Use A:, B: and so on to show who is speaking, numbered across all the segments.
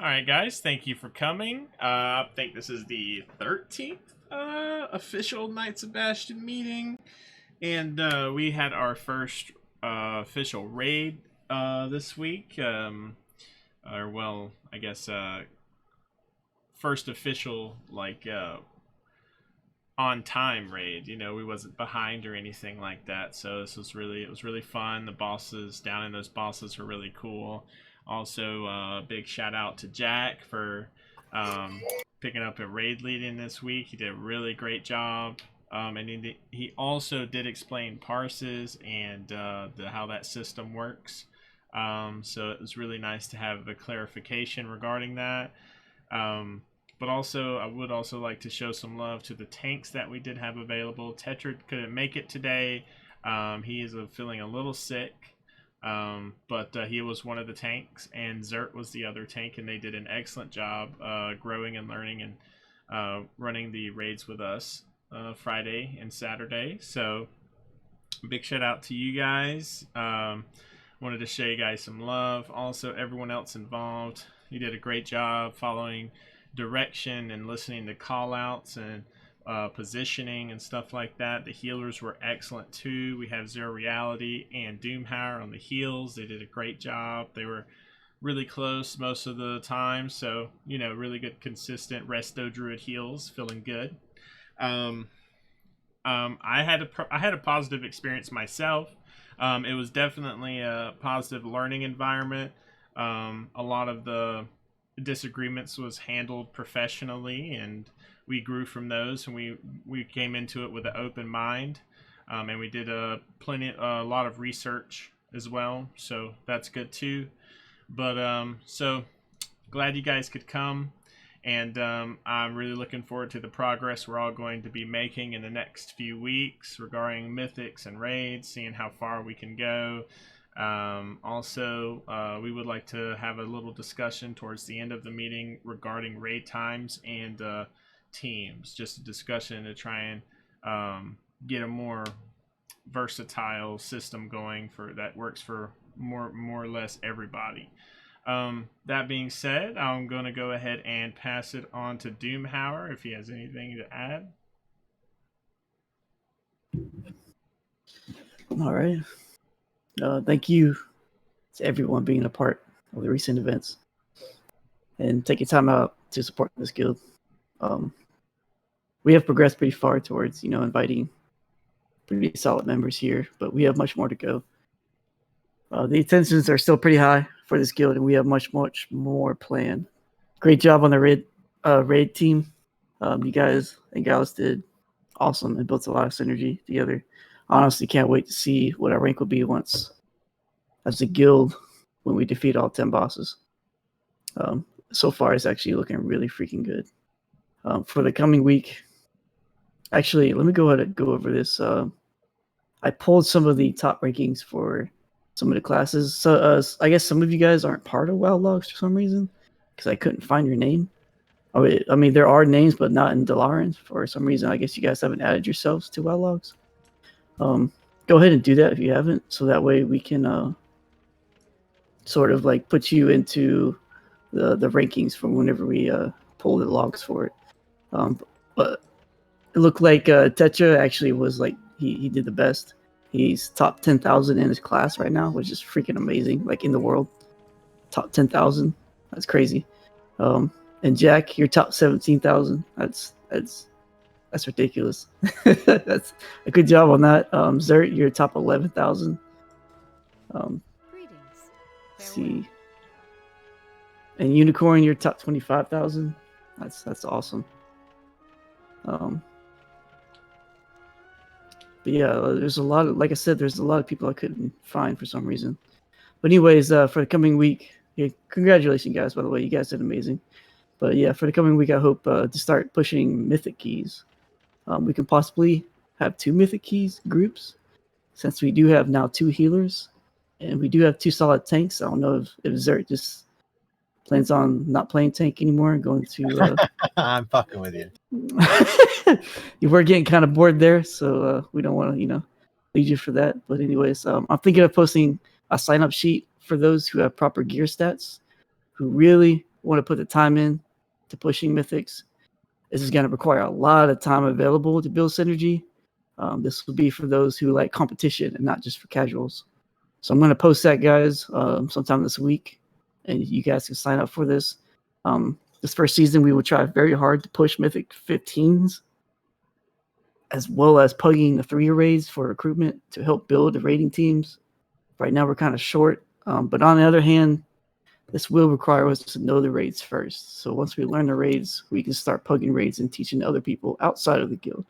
A: All right, guys, thank you for coming. I think this is the 13th official Knights of Bastion meeting, and we had our first official raid this week. Or, well, I guess first official, on time raid. We wasn't behind or anything like that. So it was really fun. The bosses down in those bosses were really cool. Also, big shout out to Jack for um, picking up a raid leading this week. He did a really great job. And he also did explain parses and how that system works. So it was really nice to have a clarification regarding that. But also, I would also like to show some love to the tanks that we did have available. Tetra couldn't make it today. He is feeling a little sick, but he was one of the tanks, and Zert was the other tank, and they did an excellent job growing and learning and running the raids with us Friday and Saturday. So, big shout out to you guys. Wanted to show you guys some love. Also, everyone else involved, you did a great job following direction and listening to call outs and positioning and stuff like that. The healers were excellent too. We have Zero Reality and Doomhauer on the heals. They did a great job. They were really close most of the time, so really good consistent resto druid heals. Feeling good. I had a positive experience myself. It was definitely a positive learning environment. A lot of the disagreements was handled professionally, and we grew from those, and we came into it with an open mind, and we did a lot of research as well, so that's good too. But so glad you guys could come, and I'm really looking forward to the progress we're all going to be making in the next few weeks regarding mythics and raids, seeing how far we can go. Also, we would like to have a little discussion towards the end of the meeting regarding raid times and teams. Just a discussion to try and get a more versatile system going that works for more or less everybody. That being said, I'm going to go ahead and pass it on to Doomhauer if he has anything to add.
B: All right. Thank you to everyone being a part of the recent events and taking time out to support this guild. We have progressed pretty far towards, inviting pretty solid members here, but we have much more to go. The intentions are still pretty high for this guild, and we have much more planned. Great job on the raid team. You guys and gals did awesome and built a lot of synergy together. Honestly, can't wait to see what our rank will be once as a guild when we defeat all 10 bosses. So far, it's actually looking really freaking good. For the coming week, actually, let me go ahead and go over this. I pulled some of the top rankings for some of the classes. So I guess some of you guys aren't part of WoW Logs for some reason, because I couldn't find your name. I mean, there are names, but not in Dalaran for some reason. I guess you guys haven't added yourselves to WoW Logs. Go ahead and do that if you haven't, so that way we can sort of like put you into the rankings from whenever we pull the logs for it. But it looked like Tetra actually was like he did the best. He's top 10,000 in his class right now, which is freaking amazing. Like in the world, top 10,000. That's crazy. And Jack, you're top 17,000. That's ridiculous. That's a good job on that. Zert, you're top 11,000. See. And Unicorn, you're top 25,000. That's awesome. But yeah, there's a lot of, like I said, there's a lot of people I couldn't find for some reason. But anyways, for the coming week, congratulations, guys, by the way. You guys did amazing. But yeah, for the coming week, I hope to start pushing mythic keys. We can possibly have 2 mythic keys groups, since we do have now 2 healers, and we do have 2 solid tanks. I don't know if Zert just plans on not playing tank anymore and going to...
C: I'm fucking with you.
B: You were getting kind of bored there, so we don't want to, lead you for that. But anyways, I'm thinking of posting a sign-up sheet for those who have proper gear stats, who really want to put the time in to pushing mythics, this is going to require a lot of time available to build synergy. This will be for those who like competition and not just for casuals. So I'm going to post that, guys, sometime this week, and you guys can sign up for this. This first season, we will try very hard to push Mythic 15s, as well as pugging the 3 raids for recruitment to help build the raiding teams. Right now, we're kind of short, but on the other hand, this will require us to know the raids first. So once we learn the raids, we can start pugging raids and teaching other people outside of the guild.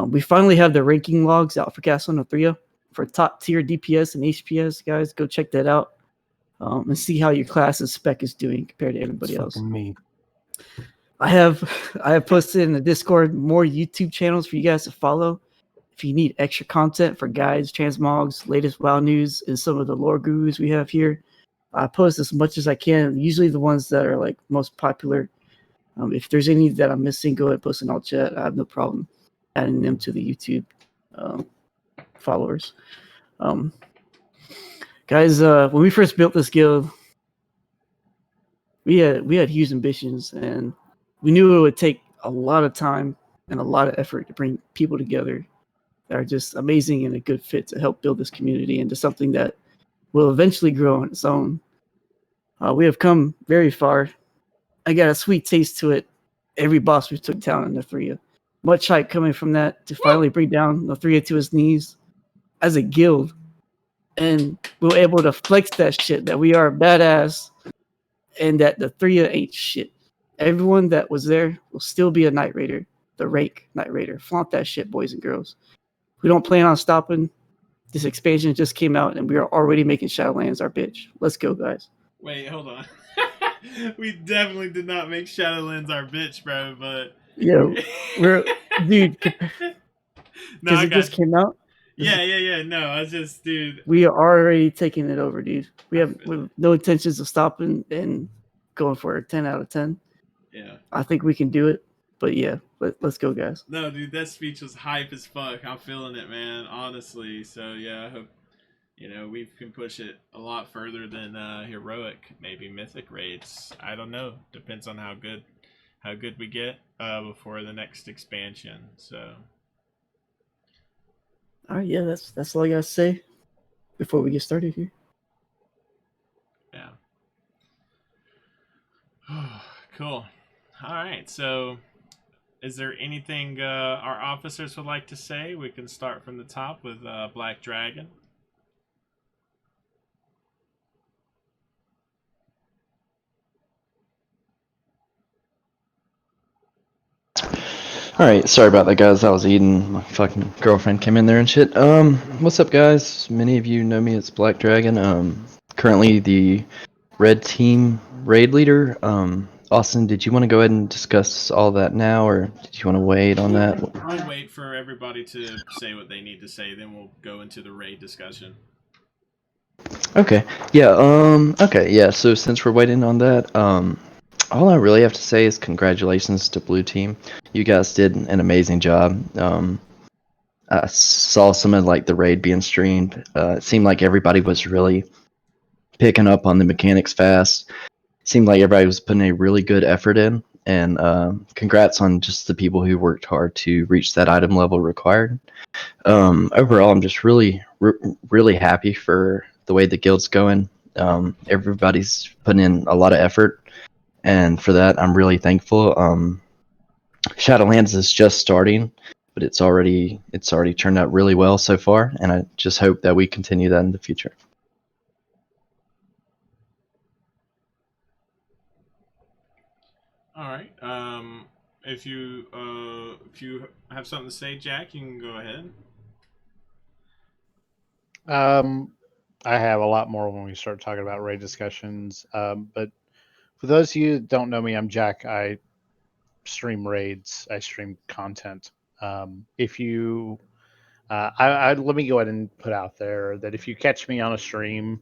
B: We finally have the ranking logs out for Castle No 3 for top tier DPS and HPS, guys. Go check that out and see how your class's spec is doing compared to everybody else.
D: Me.
B: I have posted in the Discord more YouTube channels for you guys to follow. If you need extra content for guides, transmogs, latest WoW news, and some of the lore gurus we have here, I post as much as I can. Usually the ones that are like most popular. If there's any that I'm missing, go ahead and post in all chat. I have no problem adding them to the YouTube followers. Guys, when we first built this guild, we had huge ambitions, and we knew it would take a lot of time and a lot of effort to bring people together that are just amazing and a good fit to help build this community into something that will eventually grow on its own. We have come very far. I got a sweet taste to it. Every boss we took down in Nothria. Much hype coming from that to finally bring down Nothria to his knees as a guild. And we were able to flex that shit that we are badass and that Nothria ain't shit. Everyone that was there will still be a Night Raider, the rank Night Raider. Flaunt that shit, boys and girls. We don't plan on stopping. This expansion just came out, and we are already making Shadowlands our bitch. Let's go, guys.
A: Wait, hold on. We definitely did not make Shadowlands our bitch, bro, but...
B: Yo, we're... Dude,
A: no, I
B: it just came out.
A: Yeah. No, I was just, dude.
B: We are already taking it over, dude. We have no intentions of stopping and going for a 10 out of 10.
A: Yeah.
B: I think we can do it. But yeah, let's go, guys.
A: No, dude, that speech was hype as fuck. I'm feeling it, man, honestly. So, yeah, I hope, we can push it a lot further than heroic, maybe mythic raids. I don't know. Depends on how good we get before the next expansion. So...
B: All right, yeah, that's all I gotta say before we get started here.
A: Yeah. Cool. All right. So, is there anything our officers would like to say? We can start from the top with Black Dragon.
E: Alright, sorry about that, guys. I was eating. My fucking girlfriend came in there and shit. What's up, guys? Many of you know me as Black Dragon. Currently the red team raid leader. Austin, did you want to go ahead and discuss all that now, or did you want to wait on that?
A: I'll wait for everybody to say what they need to say, then we'll go into the raid discussion.
E: Okay. Yeah, okay, yeah, so since we're waiting on that, all I really have to say is congratulations to Blue Team. You guys did an amazing job. I saw some of the raid being streamed. It seemed like everybody was really picking up on the mechanics fast. It seemed like everybody was putting a really good effort in. And congrats on just the people who worked hard to reach that item level required. Overall, I'm just really happy for the way the guild's going. Everybody's putting in a lot of effort. And for that, I'm really thankful. Shadowlands is just starting, but it's already turned out really well so far, and I just hope that we continue that in the future.
A: All right. If you have something to say, Jack, you can go ahead.
D: I have a lot more when we start talking about raid discussions. But for those of you that don't know me, I'm Jack. I stream raids. I stream content. If you, let me go ahead and put out there that if you catch me on a stream,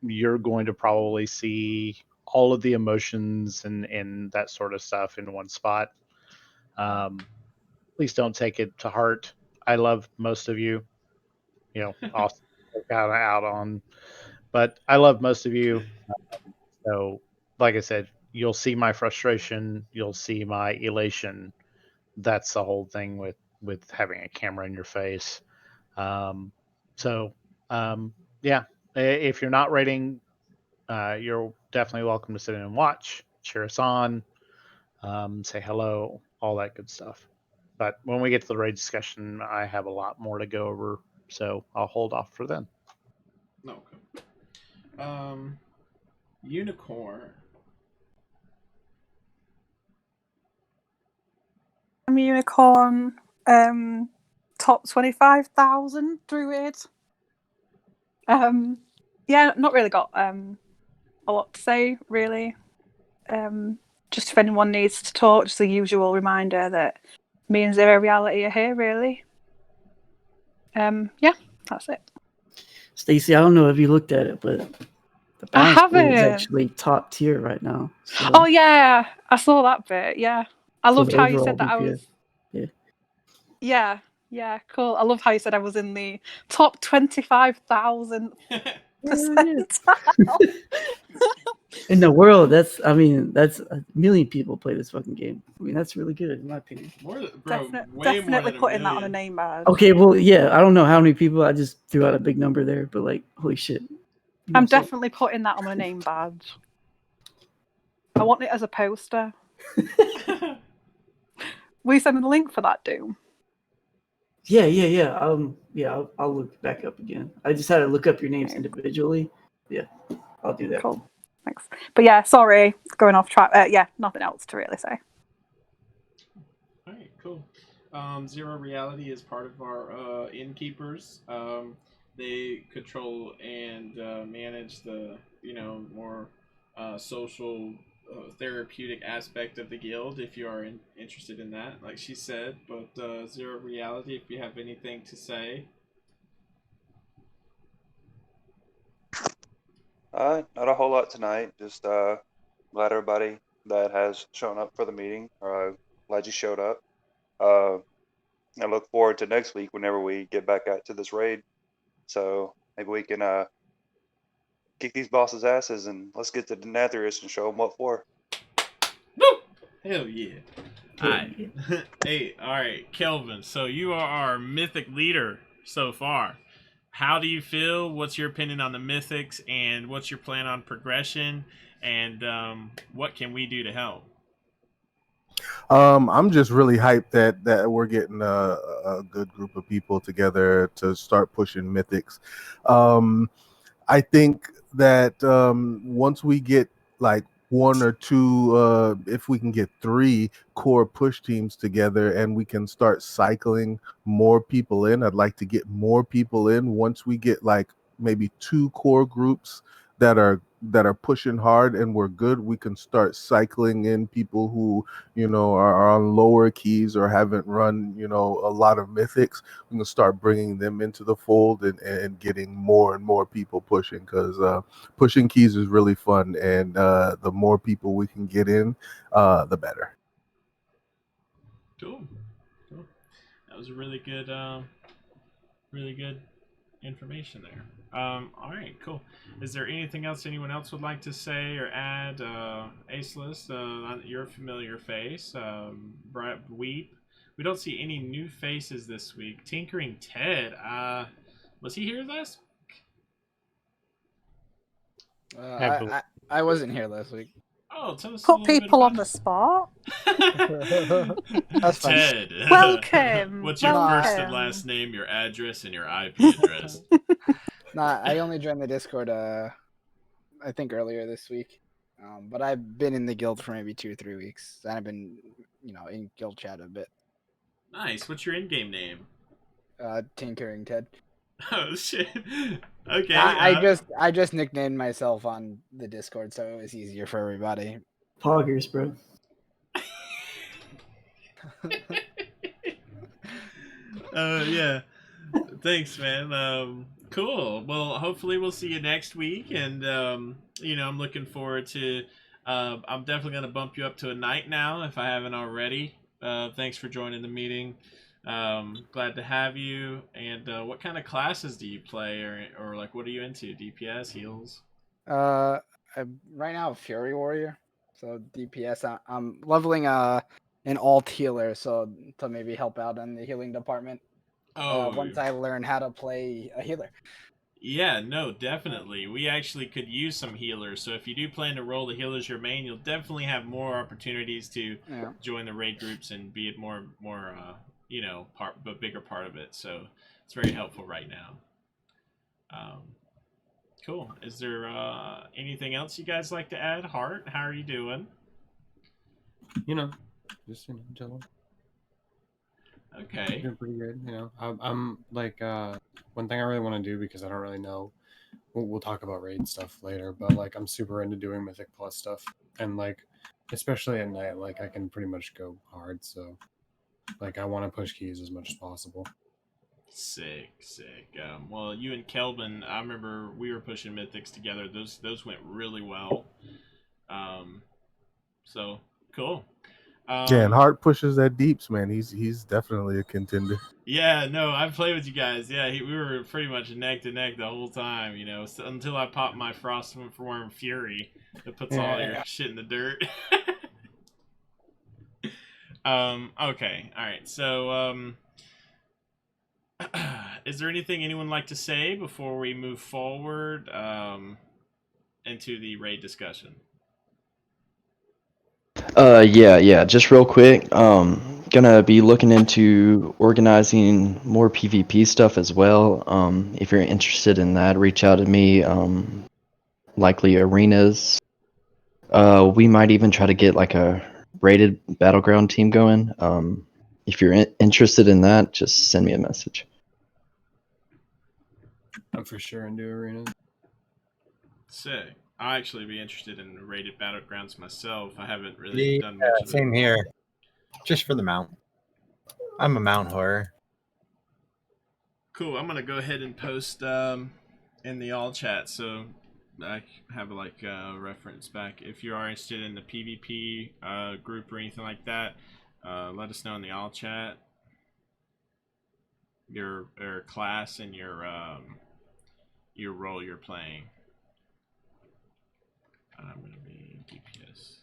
D: you're going to probably see all of the emotions and that sort of stuff in one spot. Please don't take it to heart. I love most of you. Austin out on, but I love most of you. So, like I said, you'll see my frustration, you'll see my elation. That's the whole thing with having a camera in your face. Um, so yeah, if you're not rating, you're definitely welcome to sit in and watch, cheer us on, say hello, all that good stuff. But when we get to the raid discussion, I have a lot more to go over, so I'll hold off for then.
A: Okay. Unicorn.
F: I'm a unicorn. Top 25,000 druid. Yeah, not really got a lot to say really. Just if anyone needs to talk, just the usual reminder that me and Zero Reality are here really. Yeah, that's it.
B: Stacy, I don't know if you looked at it, but the
F: I
B: balance pool is
F: haven't.
B: actually top tier right now. So,
F: Oh yeah, I saw that bit. Yeah, I
B: so
F: loved
B: the
F: how you
B: overall
F: said that I
B: DPS.
F: was.
B: Yeah.
F: Yeah, cool. I love how you said I was in the top 25,000 percentile.
B: In the world, that's a million people play this fucking game. I mean, that's really good in my opinion.
A: More, bro, way more
F: Definitely
A: than
F: putting that on a
A: million.
F: name badge.
B: Okay, well, yeah, I don't know how many people. I just threw out a big number there, but like, holy shit.
F: I'm definitely putting that on a name badge. I want it as a poster. Will you send me the link for that, Doom?
B: Yeah. I'll look back up again. I just had to look up your names individually. Yeah, I'll do that.
F: Cool. Thanks. But yeah, sorry, going off track. Yeah, nothing else to really say.
A: All right, cool. Zero Reality is part of our innkeepers. They control and manage the more social therapeutic aspect of the guild. If you are interested in that, like she said, but Zero Reality, if you have anything to say.
G: Not a whole lot tonight. Just glad everybody that has shown up for the meeting. Glad you showed up. I look forward to next week whenever we get back out to this raid. So maybe we can kick these bosses' asses and let's get to Denathrius and show them what for.
A: Woo! Hell yeah! All right, hey, all right, Kelvin. So you are our mythic leader so far. How do you feel? What's your opinion on the mythics, and what's your plan on progression? And what can we do to help?
H: I'm just really hyped that we're getting a good group of people together to start pushing mythics. I think that once we get like one or two, if we can get 3 core push teams together and we can start cycling more people in, I'd like to get more people in. Once we get like maybe 2 core groups that are pushing hard and we're good, we can start cycling in people who are on lower keys or haven't run a lot of mythics. We can start bringing them into the fold and getting more and more people pushing, because pushing keys is really fun, and the more people we can get in, the better.
A: Cool. That was a really good information there. All right, cool. Is there anything else anyone else would like to say or add? Aceless, your familiar face. Brett Weep. We don't see any new faces this week. Tinkering Ted. Was he here last week?
I: I wasn't here last week.
A: Oh, tell us a
F: Put
A: little bit
F: people
A: about
F: on the spot.
I: That's fine.
A: Ted.
F: Welcome.
A: What's your
F: welcome.
A: first and last name, your address, and your IP address?
I: Nah, I only joined the Discord I think earlier this week. But I've been in the guild for maybe 2 or 3 weeks. And I've been, in guild chat a bit.
A: Nice. What's your in-game name?
I: Tinkering Ted.
A: Oh shit. Okay.
I: I just nicknamed myself on the Discord so it was easier for everybody.
B: Poggers, bro.
A: Yeah. Thanks, man. Cool. Well, hopefully we'll see you next week, and I'm looking forward to. I'm definitely gonna bump you up to a night now if I haven't already. Thanks for joining the meeting. Glad to have you. And what kind of classes do you play, or like what are you into? DPS, heals?
I: I'm right now a Fury Warrior. So DPS, I'm leveling an alt healer, so to maybe help out in the healing department.
A: Oh,
I: Once I learn how to play a healer.
A: yeah, no, definitely. We actually could use some healers. So if you do plan to roll the healers your main, you'll definitely have more opportunities to
I: Yeah.
A: join the raid groups and be a more bigger part of it. So it's very helpful right now. Cool. Is there anything else you guys like to add? Hart, how are you doing?
J: Just chilling.
A: Okay.
J: Doing pretty good. I'm like one thing I really want to do, because I don't really know. We'll talk about raid stuff later, but like I'm super into doing Mythic Plus stuff, and like especially at night, like I can pretty much go hard. So like I want to push keys as much as possible.
A: Sick. Well, you and Kelvin, I remember we were pushing Mythics together. Those went really well. So cool.
H: Yeah, and Hart pushes that deeps, man. He's definitely a contender.
A: Yeah, no, I've played with you guys. Yeah, we were pretty much neck to neck the whole time, so, until I popped my Frostworm Fury that puts all your shit in the dirt. Okay, all right. So, is there anything anyone would like to say before we move forward into the raid discussion?
E: Yeah, just real quick. Gonna be looking into organizing more PvP stuff as well. If you're interested in that, reach out to me. Likely arenas. We might even try to get like a rated battleground team going. If you're interested in that, just send me a message.
J: I'm for sure into arenas.
A: Sick. I'll actually be interested in rated battlegrounds myself. I haven't really done much of it.
C: Same here. Just for the mount. I'm a mount horror.
A: Cool. I'm gonna go ahead and post in the all chat, so I have like a reference back. If you are interested in the PvP group or anything like that, let us know in the all chat. Your class and your role you're playing. I'm gonna be DPS.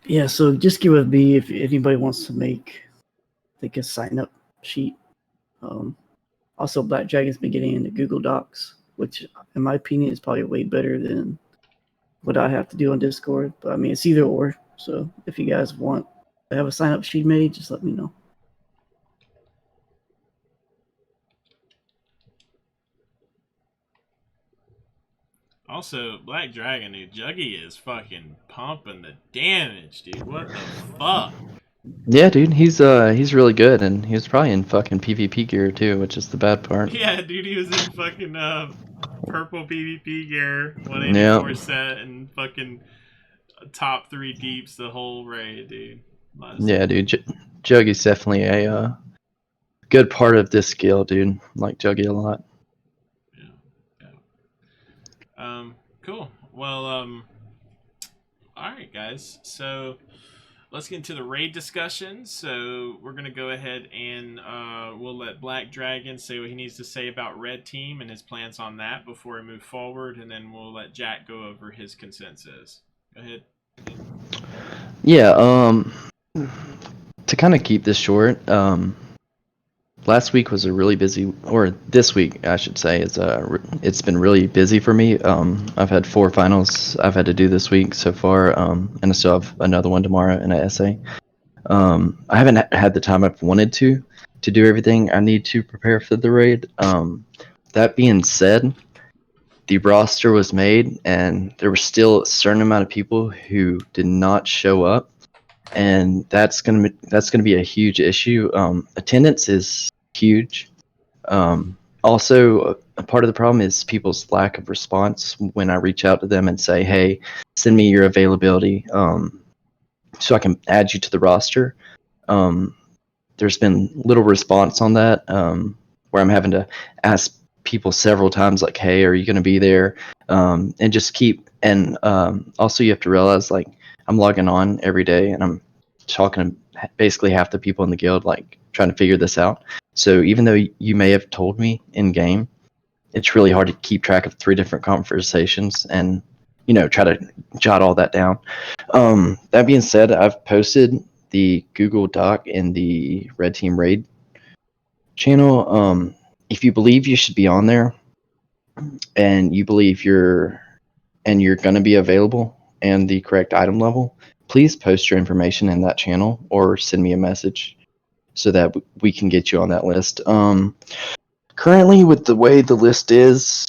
B: Yeah, so just get with me if anybody wants to make like a sign up sheet. Also, Black Dragon's been getting into Google Docs, which in my opinion is probably way better than what I have to do on Discord. But I mean, it's either or. So if you guys want to have a sign up sheet made, just let me know.
A: Also, Black Dragon, dude, Juggy is fucking pumping the damage, dude. What the fuck?
E: Yeah, dude, he's really good, and he was probably in fucking PvP gear too, which is the bad part.
A: Yeah, dude, he was in fucking purple PvP gear, 184 set, and fucking top 3 deeps the whole raid, dude.
E: Yeah, dude, Juggy's definitely a good part of this skill, dude. I like Juggy a lot.
A: Cool. Well, all right, guys. So let's get into the raid discussion. So we're gonna go ahead and we'll let Black Dragon say what he needs to say about Red Team and his plans on that before we move forward, and then we'll let Jack go over his consensus. Go ahead.
E: Yeah. To kind of keep this short, last week was a really busy, or this week I should say, it's been really busy for me. I've had 4 finals I've had to do this week so far, and I still have another one tomorrow and an essay. I haven't had the time I've wanted to do everything I need to prepare for the raid. That being said, the roster was made, and there was still a certain amount of people who did not show up, and that's gonna be a huge issue. Attendance is huge. Also, a part of the problem is people's lack of response when I reach out to them and say, "Hey, send me your availability, so I can add you to the roster." There's been little response on that, where I'm having to ask people several times, like, "Hey, are you going to be there?" And just keep. And also, you have to realize, like, I'm logging on every day, and I'm talking to basically half the people in the guild, like trying to figure this out. So even though you may have told me in game, it's really hard to keep track of 3 different conversations and try to jot all that down. That being said, I've posted the Google Doc in the Red Team Raid channel. If you believe you should be on there, and you believe you're going to be available and the correct item level, please post your information in that channel or send me a message so that we can get you on that list. Currently, with the way the list is,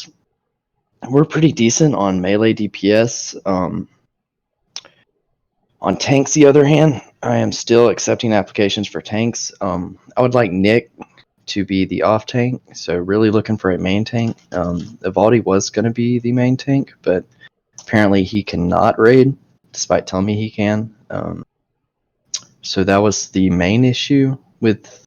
E: we're pretty decent on melee DPS. On tanks, the other hand, I am still accepting applications for tanks. I would like Nick to be the off tank, so really looking for a main tank. Evaldi was going to be the main tank, but apparently he cannot raid, despite telling me he can. So that was the main issue with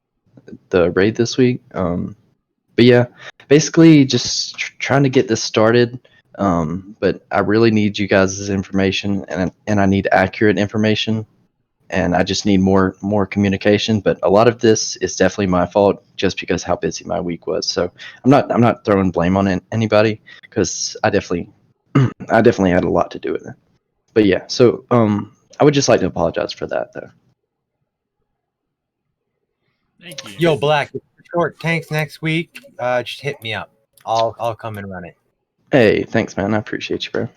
E: the raid this week. But yeah, basically just trying to get this started. But I really need you guys' information, and I need accurate information, and I just need more communication. But a lot of this is definitely my fault, just because how busy my week was. So I'm not throwing blame on anybody, because I definitely had a lot to do with it. But yeah, so I would just like to apologize for that, though.
A: Thank you.
C: Yo, Black, if you're short tanks next week, just hit me up. I'll come and run it.
E: Hey, thanks, man. I appreciate you, bro.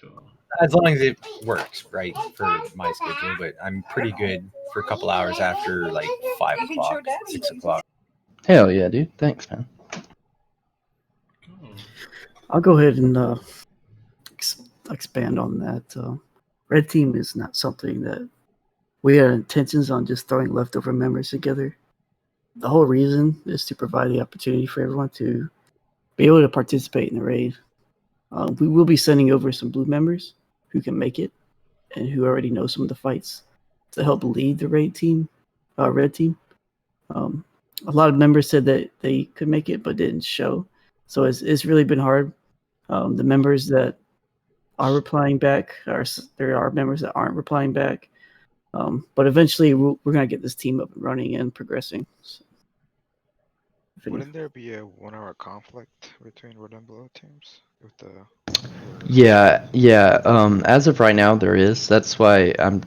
A: Cool.
C: As long as it works, right, for my schedule. But I'm pretty good for a couple hours after like 5 o'clock, 6 o'clock.
E: Hell yeah, dude. Thanks, man.
A: Cool.
B: I'll go ahead and expand on that. Red Team is not something that we had intentions on just throwing leftover members together. The whole reason is to provide the opportunity for everyone to be able to participate in the raid. We will be sending over some blue members who can make it and who already know some of the fights to help lead the red team. A lot of members said that they could make it but didn't show, so it's really been hard. The members that are replying back there are members that aren't replying back, but eventually we're going to get this team up and running and progressing. So,
K: wouldn't there be a 1-hour conflict between red and blue teams with the?
E: Yeah. As of right now, there is. That's why I'm.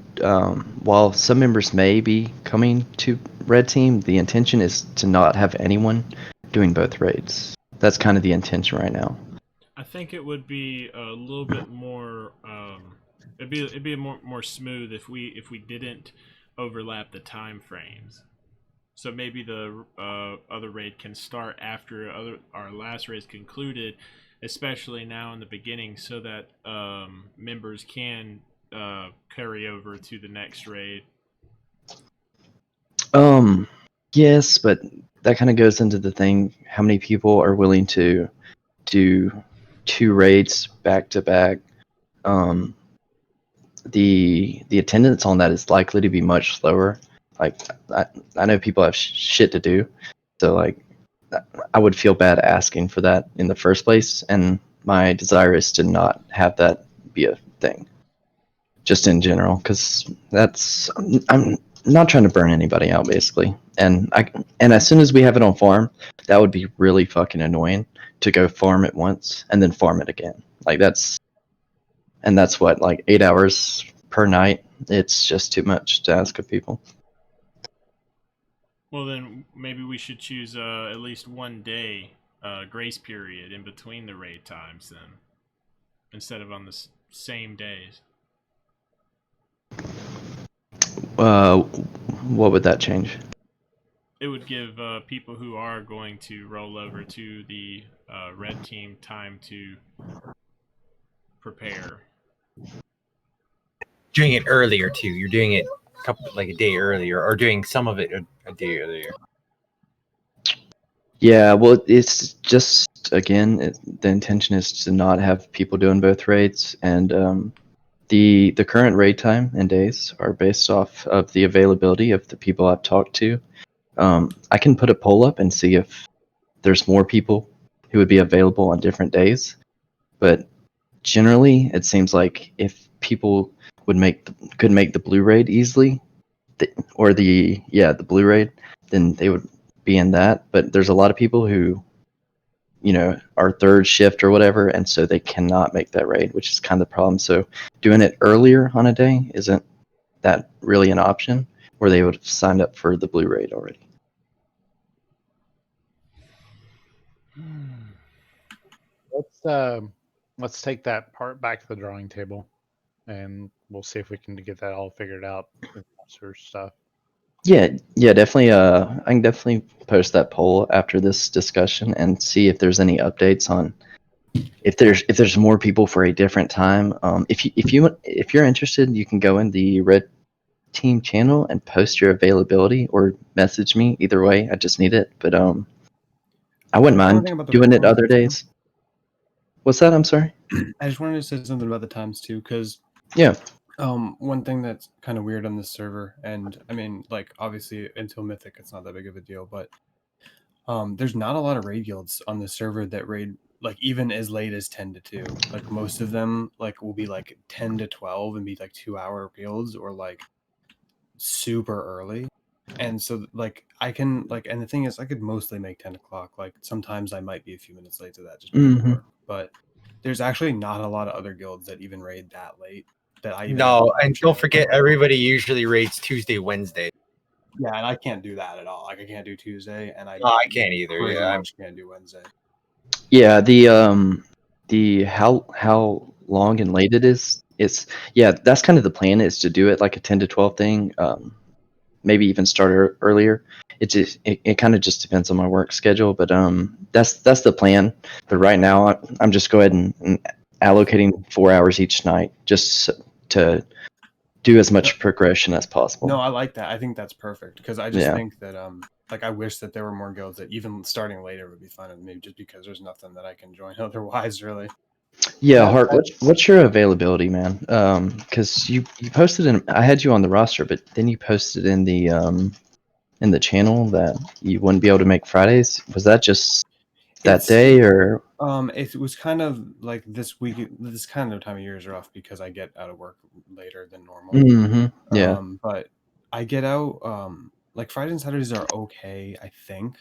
E: While some members may be coming to Red Team, the intention is to not have anyone doing both raids. That's kind of the intention right now.
A: I think it would be a little bit more. It'd be more smooth if we didn't overlap the time frames. So maybe the other raid can start after our last raid's concluded, especially now in the beginning, so that members can carry over to the next raid.
E: Yes, but that kind of goes into the thing: how many people are willing to do 2 raids back to back? The attendance on that is likely to be much slower. Like I know people have shit to do, so like I would feel bad asking for that in the first place, and my desire is to not have that be a thing, just in general, because I'm not trying to burn anybody out, basically. And as soon as we have it on farm, that would be really fucking annoying to go farm it once and then farm it again. Like that's what, like 8 hours per night. It's just too much to ask of people.
A: Well, then maybe we should choose at least 1 day grace period in between the raid times, then, instead of on the same days.
E: What would that change?
A: It would give people who are going to roll over to the red team time to prepare.
C: Doing it earlier too. You're doing it a day earlier, or doing some of it a day earlier.
E: Yeah, well, it's just again, the intention is to not have people doing both raids, and the current raid time and days are based off of the availability of the people I've talked to. I can put a poll up and see if there's more people who would be available on different days, but generally it seems like if people could make the blue raid easily, or the blue raid, then they would be in that. But there's a lot of people who, are third shift or whatever, and so they cannot make that raid, which is kind of the problem. So doing it earlier on a day isn't that really an option, where they would have signed up for the blue raid already.
D: Let's take that part back to the drawing table, and we'll see if we can get that all figured out with monster stuff.
E: Yeah, definitely. I can definitely post that poll after this discussion and see if there's any updates on if there's more people for a different time. If you're interested, you can go in the Red Team channel and post your availability or message me. Either way, I just need it. But I wouldn't mind doing it other days. What's that? I'm sorry.
J: I just wanted to say something about the times too, because one thing that's kind of weird on this server, and I mean, like, obviously until Mythic, it's not that big of a deal, but there's not a lot of raid guilds on the server that raid like even as late as 10 to 2. Like most of them like will be like 10 to 12 and be like 2-hour guilds, or like super early. And so like I can like, and the thing is I could mostly make 10 o'clock. Like sometimes I might be a few minutes late to that just because of work, but there's actually not a lot of other guilds that even raid that late. That I even
C: and don't forget, everybody usually raids Tuesday, Wednesday.
J: Yeah, and I can't do that at all. Like I can't do Tuesday, and I
C: can't either.
J: Pretty
C: Yeah,
J: much can't do Wednesday.
E: Yeah, the how long and late it is. It's that's kind of the plan, is to do it like a 10 to 12 thing. Maybe even start earlier. It kind of just depends on my work schedule, but that's the plan. But right now I'm just go ahead and allocating 4 hours each night just to do as much progression as possible.
J: No, I like that. I think that's perfect, because I just think that like I wish that there were more guilds that even starting later would be fun with me, just because there's nothing that I can join otherwise, really.
E: Yeah, Hart, what's your availability, man? Because you posted I had you on the roster, but then you posted in the channel that you wouldn't be able to make Fridays. Was that just that day, or?
J: It was kind of like this week. This kind of time of year is rough because I get out of work later than normal.
E: Yeah.
J: But I get out like Fridays and Saturdays are okay, I think.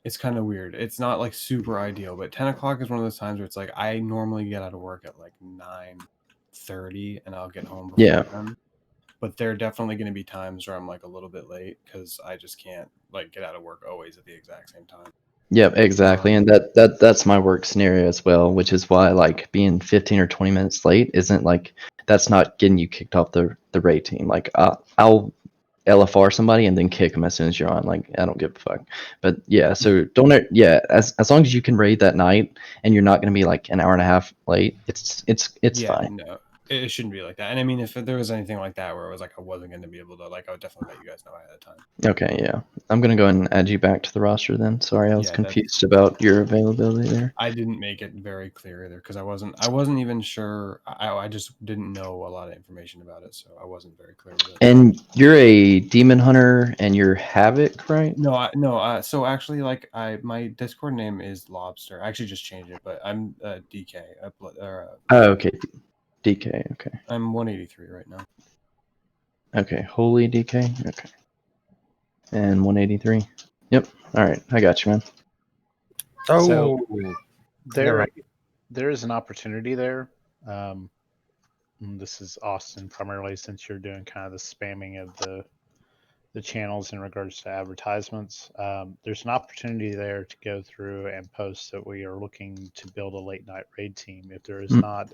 J: It's kind of weird. It's not like super ideal, but 10 o'clock is one of those times where it's like I normally get out of work at like 9:30 and I'll get home before then. But there are definitely going to be times where I'm like a little bit late because I just can't like get out of work always at the exact same time.
E: Yep, exactly. And that's my work scenario as well, which is why like being 15 or 20 minutes late isn't like, that's not getting you kicked off the raid team. Like I'll LFR somebody and then kick them as soon as you're on. Like I don't give a fuck. But yeah, so don't as long as you can raid that night and you're not going to be like an hour and a half late, it's fine.
J: No, it shouldn't be like that. And I mean, if there was anything like that where it was like I wasn't going to be able to, like I would definitely let you guys know ahead of time.
E: Okay, yeah. I'm going to go ahead and add you back to the roster then. Sorry, I was confused about your availability there.
J: I didn't make it very clear either because I wasn't even sure. I just didn't know a lot of information about it, so I wasn't very clear with it.
E: And you're a demon hunter and you're Havoc, right?
J: No. So actually, like my Discord name is Lobster. I actually just changed it, but I'm DK.
E: Okay. DK, okay.
J: I'm 183 right now.
E: Okay, holy DK, okay. And 183. Yep. All right, I got you, man.
D: So there is an opportunity there. This is Austin primarily, since you're doing kind of the spamming of the channels in regards to advertisements. There's an opportunity there to go through and post that we are looking to build a late night raid team. If there is not,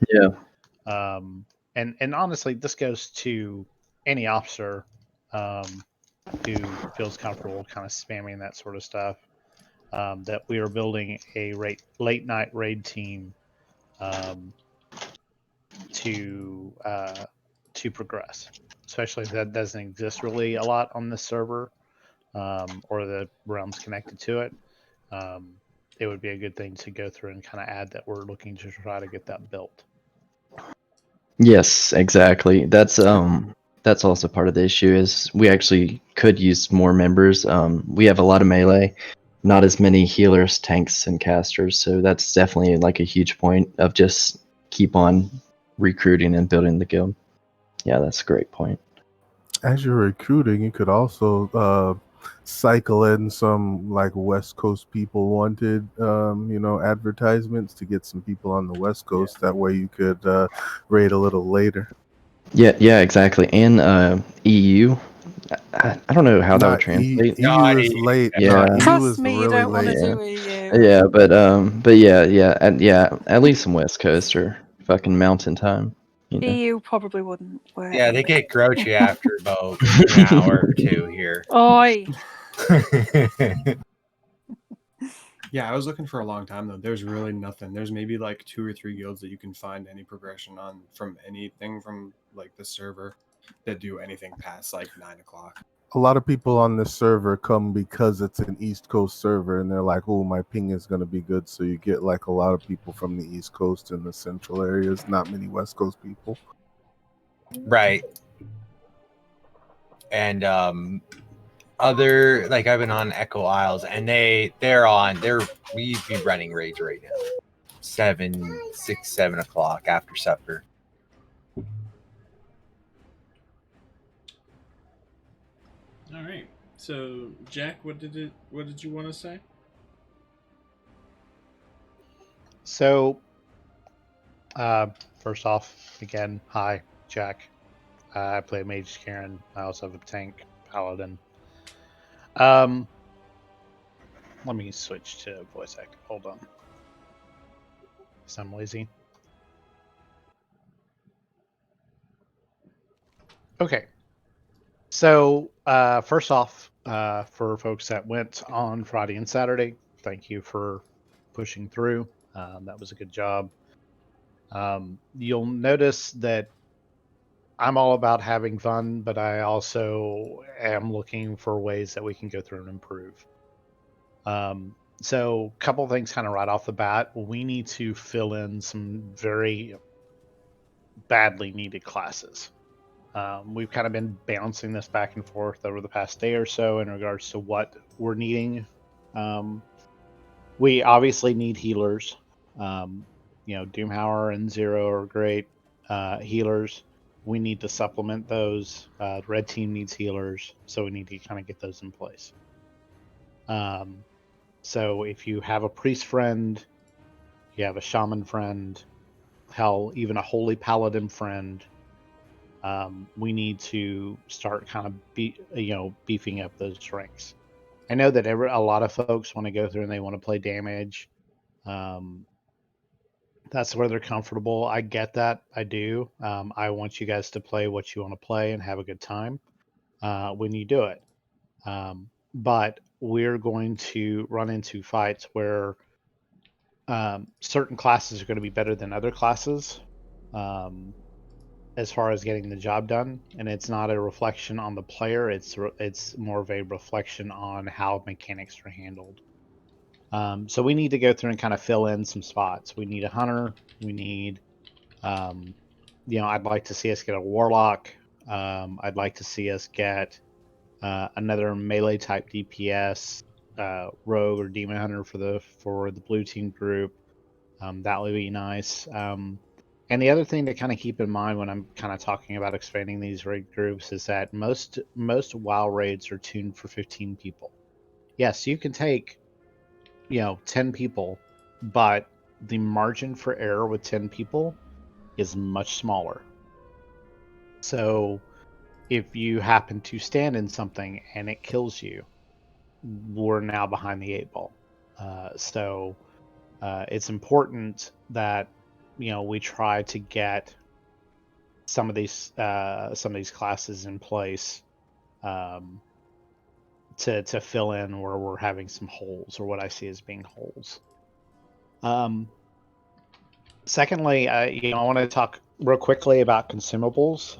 D: and honestly, this goes to any officer who feels comfortable kind of spamming that sort of stuff. That we are building a late night raid team to progress, especially if that doesn't exist really a lot on this server or the realms connected to it. It would be a good thing to go through and kind of add that we're looking to try to get that built.
E: Yes, exactly. That's also part of the issue, is we actually could use more members. We have a lot of melee, not as many healers, tanks, and casters, so that's definitely like a huge point of just keep on recruiting and building the guild. Yeah, that's a great point.
H: As you're recruiting, you could also cycle in some like West Coast people wanted, advertisements to get some people on the West Coast. That way you could raid a little later.
E: Yeah, exactly. And EU, I don't know how that would translate.
H: EU is late.
E: Yeah.
H: EU
F: Trust
H: is
F: me, you
H: really
F: don't want to
H: late.
F: do EU.
E: Yeah, but yeah, at least some West Coast or fucking mountain time. You know.
F: EU probably wouldn't work.
C: Yeah, they get grouchy after about an hour or two here.
F: Oi.
J: Yeah, I was looking for a long time though. There's really nothing. There's maybe like 2 or 3 guilds that you can find any progression on from anything from like the server that do anything past like 9 o'clock.
H: A lot of people on this server come because it's an East Coast server, and they're like, "Oh, my ping is going to be good." So you get like a lot of people from the East Coast and the central areas. Not many West Coast people.
C: Right. And other like I've been on Echo Isles, and we'd be running raids right now, 7 o'clock after supper.
A: All right. So, Jack, what did you want to say?
D: So, first off, again, hi, Jack. I play Mage Karen. I also have a tank, Paladin. Let me switch to voice acting. Hold on. Because I'm lazy. Okay. So, first off, for folks that went on Friday and Saturday, thank you for pushing through. That was a good job. You'll notice that I'm all about having fun, but I also am looking for ways that we can go through and improve. So, a couple things kind of right off the bat. We need to fill in some very badly needed classes. We've kind of been bouncing this back and forth over the past day or so in regards to what we're needing. We obviously need healers. Doomhauer and Zero are great healers. We need to supplement those. The red team needs healers, so we need to kind of get those in place. So if you have a priest friend, you have a shaman friend, hell, even a holy paladin friend, we need to start kind of beefing up those ranks. I know that a lot of folks want to go through and they want to play damage. That's where they're comfortable. I get that. I do. I want you guys to play what you want to play and have a good time when you do it. But we're going to run into fights where certain classes are going to be better than other classes as far as getting the job done. And it's not a reflection on the player. It's more of a reflection on how mechanics are handled. So we need to go through and kind of fill in some spots. We need a hunter. We need, I'd like to see us get a warlock. I'd like to see us get another melee type DPS, rogue or demon hunter for the blue team group. That would be nice. And the other thing to kind of keep in mind when I'm kind of talking about expanding these raid groups is that most WoW raids are tuned for 15 people. Yes, you can take 10 people, but the margin for error with 10 people is much smaller. So if you happen to stand in something and it kills you, we're now behind the 8 ball. So it's important that we try to get some of these classes in place to fill in where we're having some holes, or what I see as being holes. Secondly, I want to talk real quickly about consumables.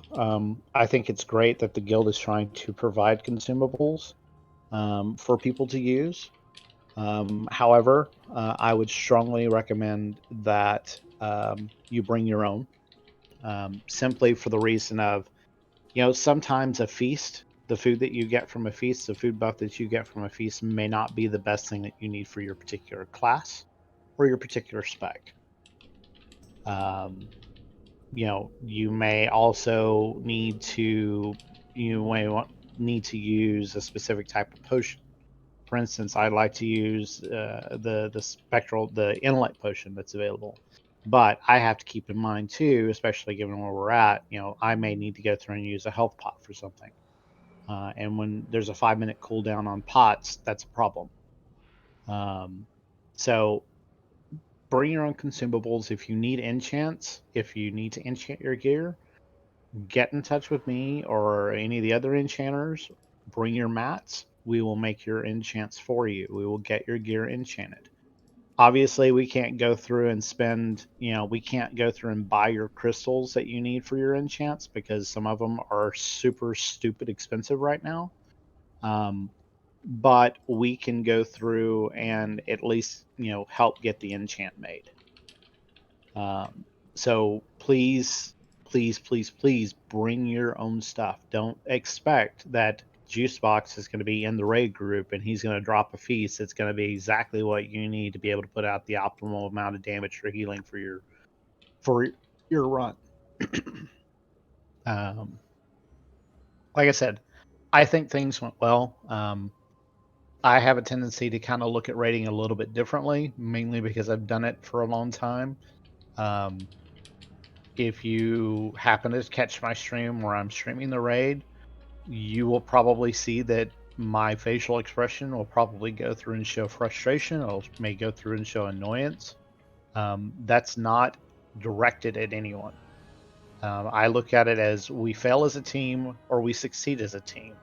D: I think it's great that the guild is trying to provide consumables for people to use. However, I would strongly recommend that you bring your own, simply for the reason of, sometimes a feast, the food that you get from a feast, the food buff that you get from a feast may not be the best thing that you need for your particular class or your particular spec. you may also need to need to use a specific type of potion. For instance, I like to use the inlet potion that's available. But I have to keep in mind too, especially given where we're at, I may need to go through and use a health pot for something. And when there's a 5-minute cooldown on pots, that's a problem. So bring your own consumables. If you need enchants, if you need to enchant your gear, get in touch with me or any of the other enchanters. Bring your mats. We will make your enchants for you. We will get your gear enchanted. Obviously, we can't go through and we can't go through and buy your crystals that you need for your enchants because some of them are super stupid expensive right now. But we can go through and at least, help get the enchant made. So please bring your own stuff. Don't expect that Juicebox is going to be in the raid group and he's going to drop a feast that's going to be exactly what you need to be able to put out the optimal amount of damage for healing for your run. Like I said, I think things went well. I have a tendency to kind of look at rating a little bit differently, mainly because I've done it for a long time. If you happen to catch my stream where I'm streaming the raid, you will probably see that my facial expression will probably go through and show frustration. It may go through and show annoyance. That's not directed at anyone. I look at it as we fail as a team or we succeed as a team.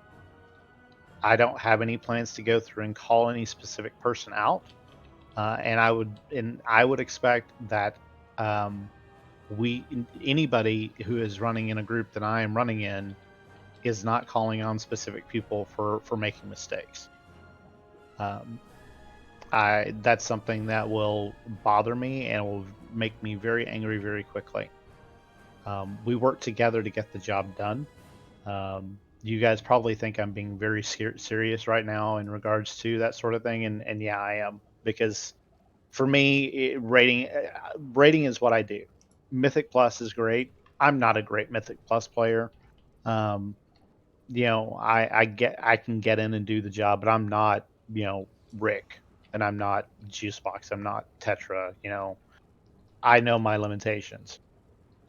D: I don't have any plans to go through and call any specific person out, and I would expect that anybody who is running in a group that I am running in is not calling on specific people for making mistakes. That's something that will bother me and will make me very angry very quickly. We work together to get the job done. You guys probably think I'm being very serious right now in regards to that sort of thing, and yeah, I am, because for me, rating is what I do. Mythic Plus is great. I'm not a great Mythic Plus player. I can get in and do the job, but I'm not, Rick, and I'm not Juicebox. I'm not Tetra. I know my limitations.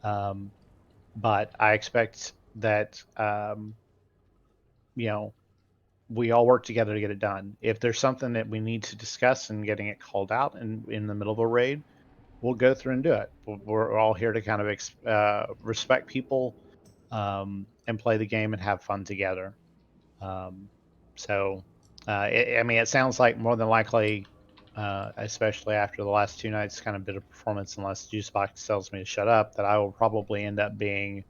D: But I expect that, we all work together to get it done. If there's something that we need to discuss and getting it called out in the middle of a raid, we'll go through and do it. We're all here to kind of respect people, and play the game and have fun together. So, it sounds like more than likely, especially after the last 2 nights, kind of bit of performance, unless Juicebox tells me to shut up, that I will probably end up being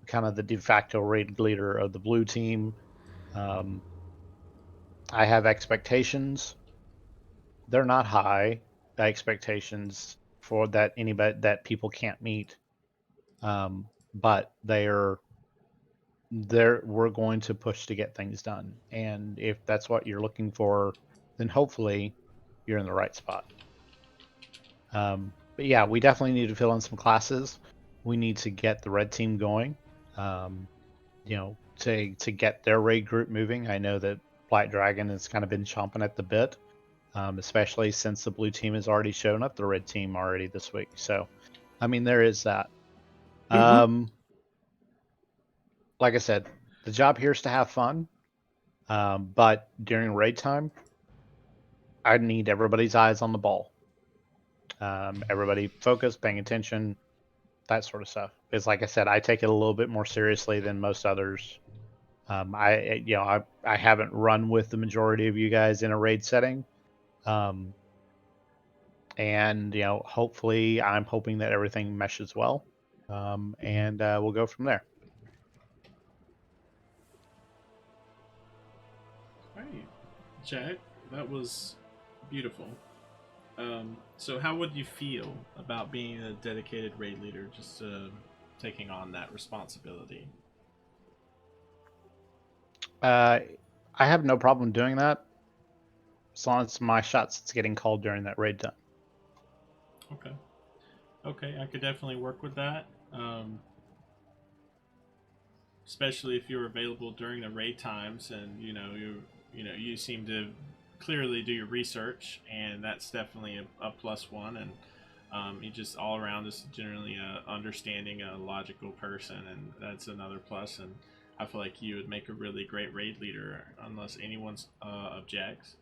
D: kind of the de facto raid leader of the blue team. I have expectations. They're not high expectations for anybody that people can't meet. But we're going to push to get things done. And if that's what you're looking for, then hopefully you're in the right spot. But yeah, we definitely need to fill in some classes. We need to get the red team going. To get their raid group moving. I know that Black Dragon has kind of been chomping at the bit, especially since the blue team has already shown up the red team already this week. So, there is that. Like I said, the job here is to have fun, but during raid time, I need everybody's eyes on the ball. Everybody focused, paying attention, that sort of stuff. Because, like I said, I take it a little bit more seriously than most others. I haven't run with the majority of you guys in a raid setting, and hopefully, I'm hoping that everything meshes well, and we'll go from there.
A: Right, Jack, that was beautiful. So how would you feel about being a dedicated raid leader, just taking on that responsibility?
D: I have no problem doing that, as long as my shots it's getting called during that raid time.
A: Okay, I could definitely work with that. Um, especially if you're available during the raid times, and you seem to clearly do your research, and that's definitely a plus one. And you just all around is generally a understanding, a logical person, and that's another plus. And I feel like you would make a really great raid leader, unless anyone's objects.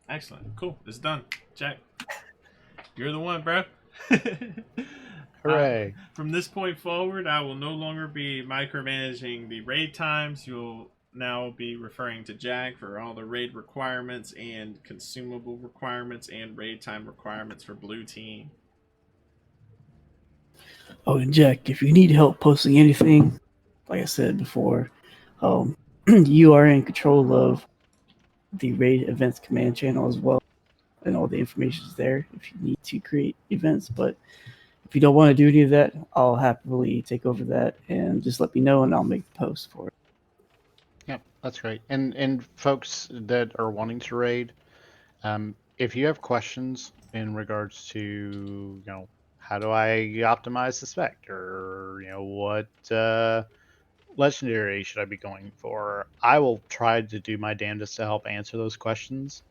A: Excellent, cool. It's done, Jack. You're the one, bro.
D: Hooray!
A: From this point forward, I will no longer be micromanaging the raid times. You'll now be referring to Jack for all the raid requirements and consumable requirements and raid time requirements for Blue Team.
B: Oh, and Jack, if you need help posting anything, like I said before, you are in control of the raid events command channel as well, and all the information is there if you need to create events. But if you don't want to do any of that, I'll happily take over that, and just let me know, and I'll make the post for it.
D: Yep, that's great. And folks that are wanting to raid, if you have questions in regards to, how do I optimize the spec, or what legendary should I be going for, I will try to do my damnedest to help answer those questions.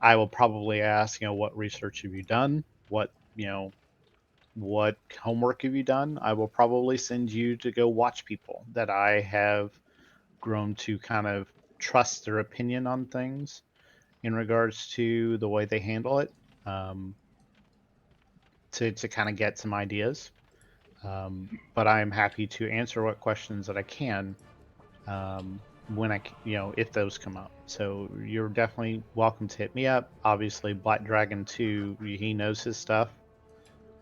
D: I will probably ask, what research have you done? What homework have you done? I will probably send you to go watch people that I have grown to kind of trust their opinion on things in regards to the way they handle it, to kind of get some ideas. But I'm happy to answer what questions that I can when if those come up. So you're definitely welcome to hit me up. Obviously, Black Dragon 2, he knows his stuff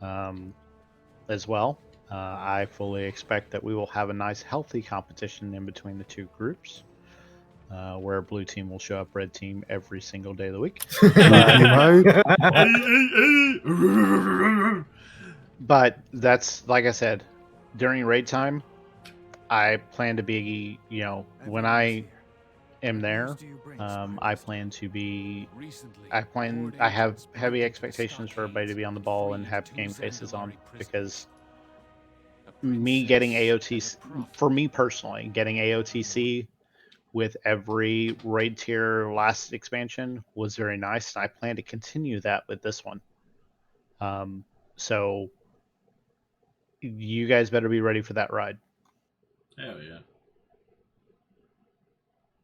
D: as well. I fully expect that we will have a nice, healthy competition in between the two groups. Where Blue Team will show up Red Team every single day of the week. But that's, like I said, during raid time, I plan to be, when I am there, I have heavy expectations for everybody to be on the ball and have game faces on, because me getting AOTC, for me personally, getting AOTC with every raid tier last expansion was very nice, and I plan to continue that with this one. So you guys better be ready for that ride.
A: Hell yeah.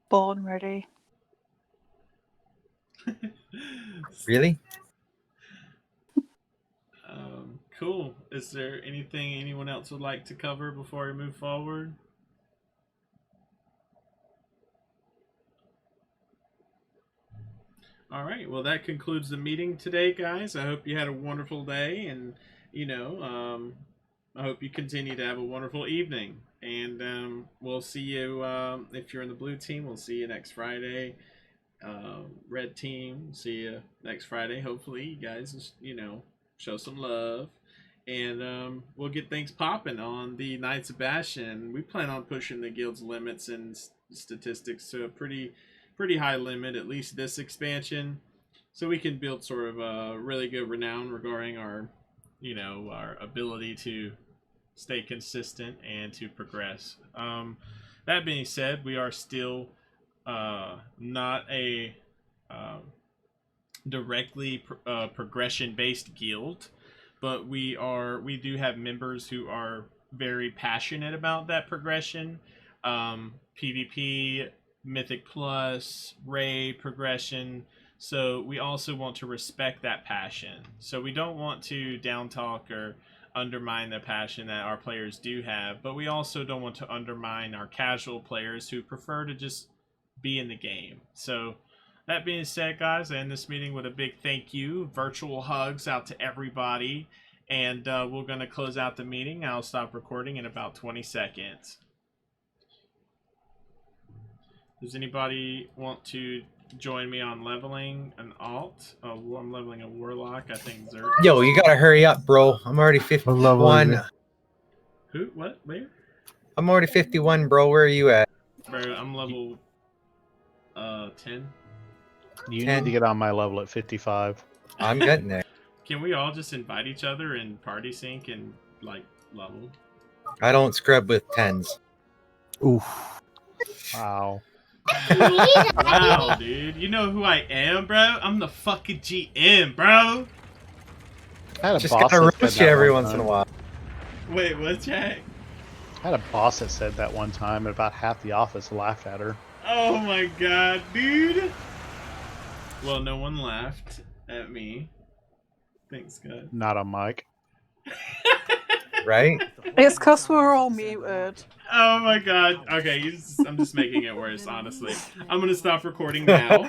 F: Born ready.
C: Really?
A: Cool. Is there anything anyone else would like to cover before we move forward? All right. Well, that concludes the meeting today, guys. I hope you had a wonderful day, and I hope you continue to have a wonderful evening. And we'll see you if you're in the Blue Team. We'll see you next Friday. Red Team, see you next Friday. Hopefully, you guys, show some love, and we'll get things popping on the Knights of Bastion. We plan on pushing the guild's limits and statistics to a pretty high limit, at least this expansion, so we can build sort of a really good renown regarding our ability to stay consistent and to progress. That being said, we are still not a directly progression-based guild, but we do have members who are very passionate about that progression. PvP, Mythic Plus, raid progression. So we also want to respect that passion. So we don't want to down talk or undermine the passion that our players do have, but we also don't want to undermine our casual players who prefer to just be in the game. So that being said, guys, I end this meeting with a big thank you, virtual hugs out to everybody, and we're going to close out the meeting. I'll stop recording in about 20 seconds. Does anybody want to join me on leveling an alt? I'm leveling a warlock. I think Zerk.
C: Yo, you gotta hurry up, bro. I'm already 51.
A: Who? What? Where?
C: I'm already 51, bro. Where are you at?
A: Bro, I'm level 10.
D: You need to get on my level at 55.
C: I'm getting there.
A: Can we all just invite each other and party sync and like level?
C: I don't scrub with 10s.
H: Oof.
D: Wow.
A: Wow, dude. You know who I am, bro? I'm the fucking GM, bro.
D: I had a
C: Just
D: boss
C: gotta
D: that said
C: roast you
D: that
C: every
D: one
C: once in a
D: time.
C: while.
A: Wait, what, Jack?
D: I had a boss that said that one time, and about half the office laughed at her.
A: Oh my god, dude. Well, no one laughed at me. Thanks, God.
D: Not on mic.
C: Right?
F: It's because we're all muted.
A: Oh my god. Okay, I'm just making it worse, honestly. I'm gonna stop recording now.